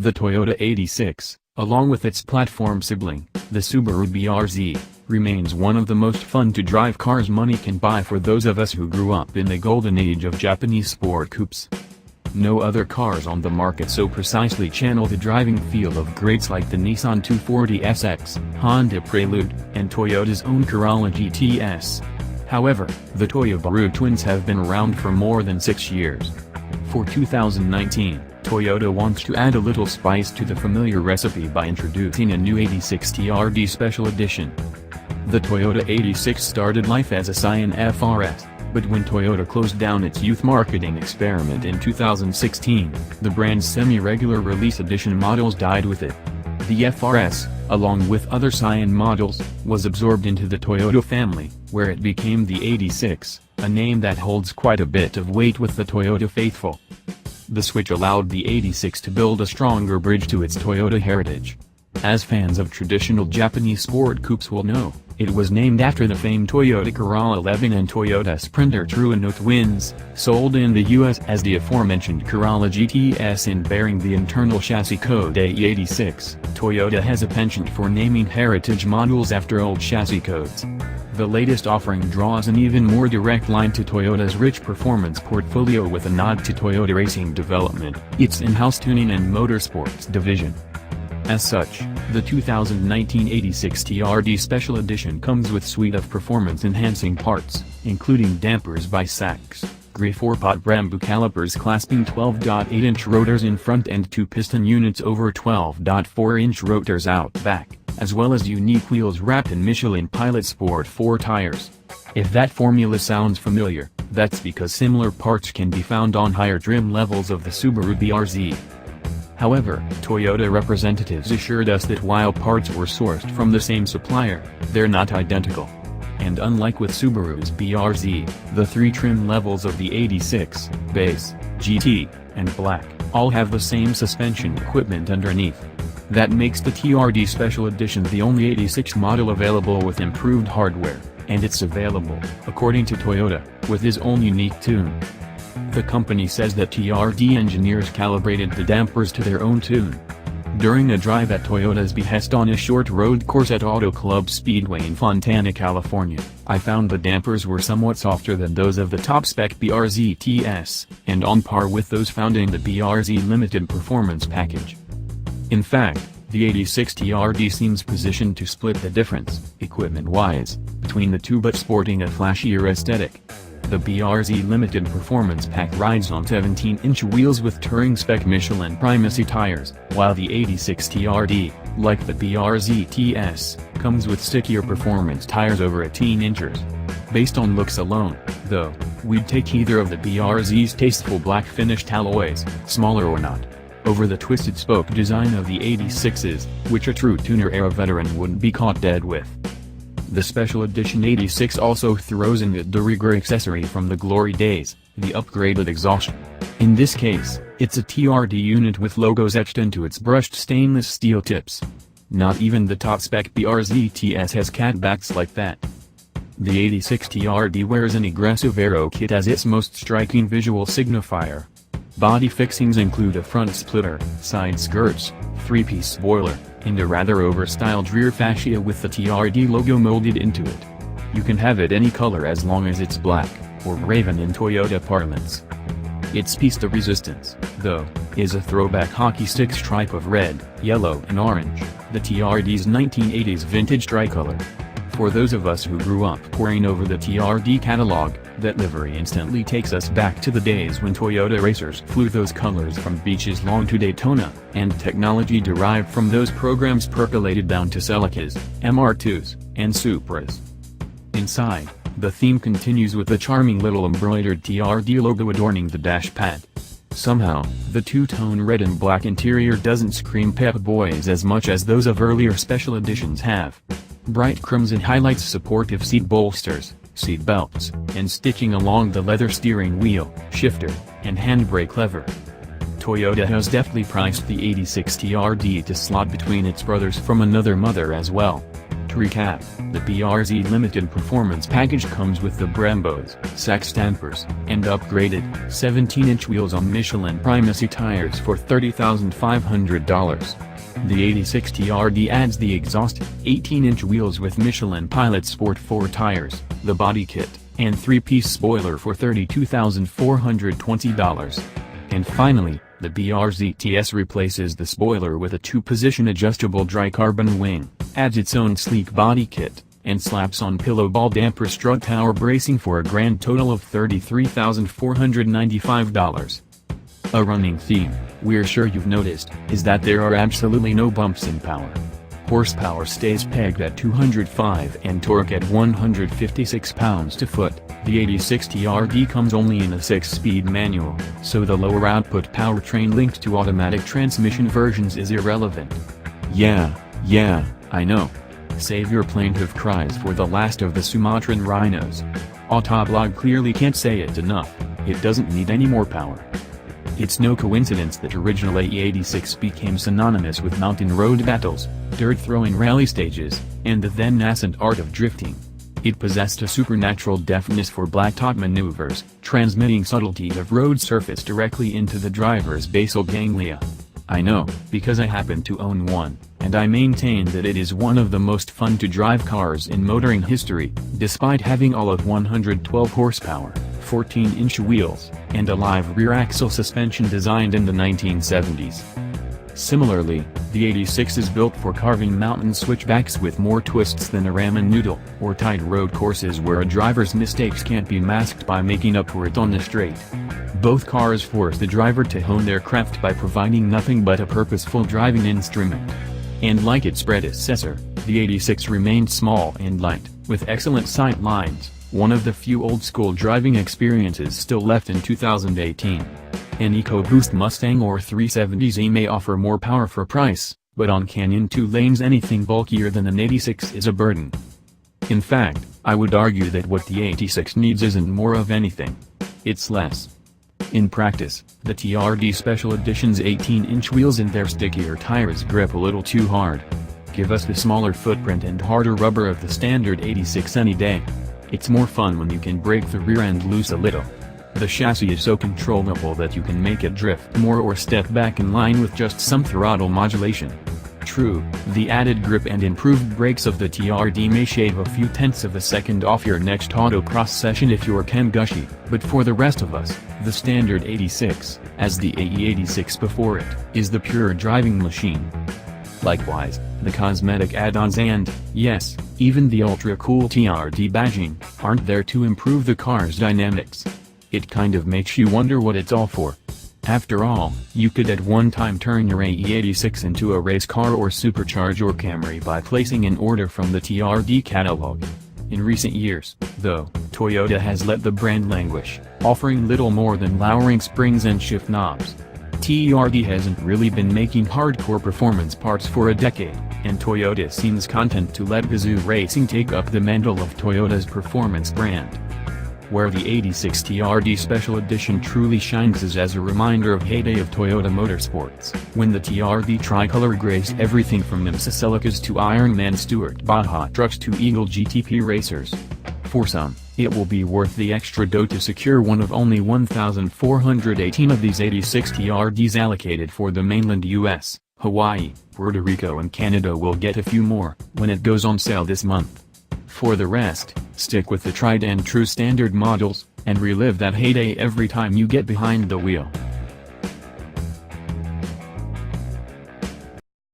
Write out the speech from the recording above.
The Toyota 86, along with its platform sibling, the Subaru BRZ, remains one of the most fun-to-drive cars money can buy for those of us who grew up in the golden age of Japanese sport coupes. No other cars on the market so precisely channel the driving feel of greats like the Nissan 240SX, Honda Prelude, and Toyota's own Corolla GTS. However, the Toyobaru twins have been around for more than 6 years. For 2019, Toyota wants to add a little spice to the familiar recipe by introducing a new 86 TRD Special Edition. The Toyota 86 started life as a Scion FRS, but when Toyota closed down its youth marketing experiment in 2016, the brand's semi-regular release edition models died with it. The FRS, along with other Scion models, was absorbed into the Toyota family, where it became the 86, a name that holds quite a bit of weight with the Toyota faithful. The switch allowed the 86 to build a stronger bridge to its Toyota heritage. As fans of traditional Japanese sport coupes will know, it was named after the famed Toyota Corolla 11 and Toyota Sprinter Trueno twins, sold in the US as the aforementioned Corolla GTS and bearing the internal chassis code A86. Toyota has a penchant for naming heritage models after old chassis codes. The latest offering draws an even more direct line to Toyota's rich performance portfolio with a nod to Toyota Racing Development, its in-house tuning and motorsports division. As such, the 2019 86 TRD Special Edition comes with suite of performance-enhancing parts, including dampers by Sachs, Grey 4-pot Brembo calipers clasping 12.8-inch rotors in front and 2 piston units over 12.4-inch rotors out back, as well as unique wheels wrapped in Michelin Pilot Sport 4 tires. If that formula sounds familiar, that's because similar parts can be found on higher trim levels of the Subaru BRZ. However, Toyota representatives assured us that while parts were sourced from the same supplier, they're not identical. And unlike with Subaru's BRZ, the 3 trim levels of the 86, Base, GT, and Black, all have the same suspension equipment underneath. That makes the TRD Special Edition the only 86 model available with improved hardware, and it's available, according to Toyota, with his own unique tune. The company says that TRD engineers calibrated the dampers to their own tune. During a drive at Toyota's behest on a short road course at Auto Club Speedway in Fontana, California, I found the dampers were somewhat softer than those of the top-spec BRZ TS, and on par with those found in the BRZ Limited Performance package. In fact, the 86 TRD seems positioned to split the difference, equipment-wise, between the two but sporting a flashier aesthetic. The BRZ Limited Performance Pack rides on 17-inch wheels with touring-spec Michelin Primacy tires, while the 86 TRD, like the BRZ TS, comes with stickier performance tires over 18 inches. Based on looks alone, though, we'd take either of the BRZ's tasteful black finished alloys, smaller or not, over the twisted spoke design of the 86's, which a true tuner-era veteran wouldn't be caught dead with. The Special Edition 86 also throws in the de rigueur accessory from the glory days, the upgraded exhaust. In this case, it's a TRD unit with logos etched into its brushed stainless steel tips. Not even the top-spec BRZ TS has catbacks like that. The 86 TRD wears an aggressive aero kit as its most striking visual signifier. Body fixings include a front splitter, side skirts, 3-piece spoiler, and a rather overstyled rear fascia with the TRD logo molded into it. You can have it any color as long as it's black, or raven in Toyota parlance. Its piece de resistance, though, is a throwback hockey stick stripe of red, yellow and orange, the TRD's 1980s vintage tricolor. For those of us who grew up poring over the TRD catalog, that livery instantly takes us back to the days when Toyota racers flew those colors from beaches long to Daytona, and technology derived from those programs percolated down to Celicas, MR2s, and Supras. Inside, the theme continues with the charming little embroidered TRD logo adorning the dash pad. Somehow, the two-tone red and black interior doesn't scream Pep Boys as much as those of earlier special editions have. Bright crimson highlights supportive seat bolsters, seat belts, and stitching along the leather steering wheel, shifter, and handbrake lever. Toyota has deftly priced the 86 TRD to slot between its brothers from another mother as well. To recap, the BRZ Limited Performance Package comes with the Brembos, Sax dampers, and upgraded, 17-inch wheels on Michelin Primacy tires for $30,500. The 86 TRD adds the exhaust, 18-inch wheels with Michelin Pilot Sport 4 tires, the body kit, and 3-piece spoiler for $32,420. And finally, the BRZ TS replaces the spoiler with a 2-position adjustable dry carbon wing, adds its own sleek body kit, and slaps on pillow ball damper strut tower bracing for a grand total of $33,495. A running theme, we're sure you've noticed, is that there are absolutely no bumps in power. Horsepower stays pegged at 205 and torque at 156 pounds-to-foot. The 86 TRD comes only in a 6-speed manual, so the lower output powertrain linked to automatic transmission versions is irrelevant. Yeah, I know. Save your plaintive cries for the last of the Sumatran rhinos. Autoblog clearly can't say it enough, it doesn't need any more power. It's no coincidence that original AE86 became synonymous with mountain road battles, dirt-throwing rally stages, and the then nascent art of drifting. It possessed a supernatural deftness for blacktop maneuvers, transmitting subtleties of road surface directly into the driver's basal ganglia. I know, because I happen to own one, and I maintain that it is one of the most fun to drive cars in motoring history, despite having all of 112 horsepower, 14-inch wheels, and a live rear axle suspension designed in the 1970s. Similarly, the 86 is built for carving mountain switchbacks with more twists than a ramen noodle, or tight road courses where a driver's mistakes can't be masked by making up for it on the straight. Both cars force the driver to hone their craft by providing nothing but a purposeful driving instrument. And like its predecessor, the 86 remained small and light, with excellent sight lines, one of the few old-school driving experiences still left in 2018. An EcoBoost Mustang or 370Z may offer more power for price, but on Canyon 2 lanes anything bulkier than an 86 is a burden. In fact, I would argue that what the 86 needs isn't more of anything. It's less. In practice, the TRD Special Edition's 18-inch wheels and their stickier tires grip a little too hard. Give us the smaller footprint and harder rubber of the standard 86 any day. It's more fun when you can break the rear end loose a little. The chassis is so controllable that you can make it drift more or step back in line with just some throttle modulation. True, the added grip and improved brakes of the TRD may shave a few tenths of a second off your next autocross session if you're Ken Gushy, but for the rest of us, the standard 86, as the AE86 before it, is the pure driving machine. Likewise, the cosmetic add-ons and, yes, even the ultra-cool TRD badging, aren't there to improve the car's dynamics. It kind of makes you wonder what it's all for. After all, you could at one time turn your AE86 into a race car or supercharge your Camry by placing an order from the TRD catalog. In recent years, though, Toyota has let the brand languish, offering little more than lowering springs and shift knobs. TRD hasn't really been making hardcore performance parts for a decade, and Toyota seems content to let Gazoo Racing take up the mantle of Toyota's performance brand. Where the 86 TRD Special Edition truly shines is as a reminder of heyday of Toyota motorsports, when the TRD tricolor graced everything from IMSA Celicas to Ironman Stuart Baja trucks to Eagle GTP racers. For some, it will be worth the extra dough to secure one of only 1,418 of these 86 TRDs allocated for the mainland US. Hawaii, Puerto Rico and Canada will get a few more when it goes on sale this month. For the rest, stick with the tried and true standard models, and relive that heyday every time you get behind the wheel.